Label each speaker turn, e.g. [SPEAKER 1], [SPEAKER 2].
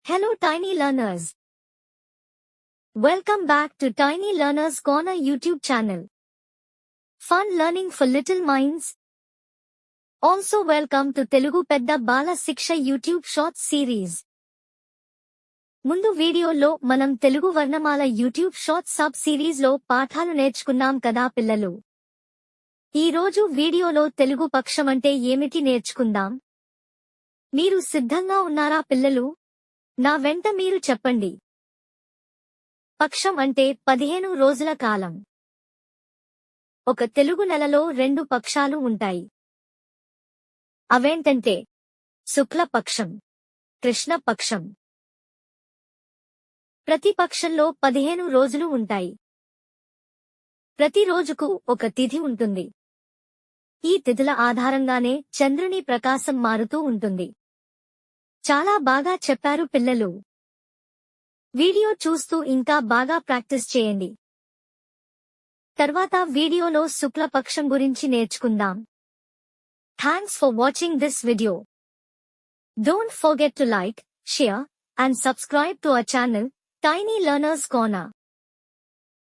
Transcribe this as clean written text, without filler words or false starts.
[SPEAKER 1] Hello tiny learners. Welcome back to Tiny Learners Corner YouTube channel. Fun learning for little minds. Also welcome to Telugu Pedda Bala Siksha YouTube Shorts series. ముందు వీడియోలో మనం తెలుగు వర్ణమాల YouTube short sub series లో పాఠాలు నేర్చుకున్నాం కదా పిల్లలు. ఈ రోజు వీడియోలో తెలుగు పక్షం అంటే ఏమిటి నేర్చుకుందాం. మీరు సిద్ధంగా ఉన్నారా పిల్లలు? నా వెంట మీరు చెప్పండి. పక్షం అంటే 15 రోజుల కాలం. ఒక తెలుగు నెలలో 2 పక్షాలు ఉంటాయి. అవేంటంటే శుక్ల పక్షం, కృష్ణ పక్షం. ప్రతి పక్షంలో 15 రోజులు ఉంటాయి. ప్రతి రోజుకు ఒక తిథి ఉంటుంది. ఈ తిథుల ఆధారంగానే చంద్రుని ప్రకాశం మారుతూ ఉంటుంది. చాలా బాగా చెప్పారు పిల్లలు. వీడియో చూస్తూ ఇంకా బాగా ప్రాక్టీస్ చేయండి. తర్వాత వీడియోలో శుక్ల పక్షం గురించి నేర్చుకుందాం. Thanks for watching this video. Don't forget to like, share and subscribe to our channel, Tiny Learners Corner.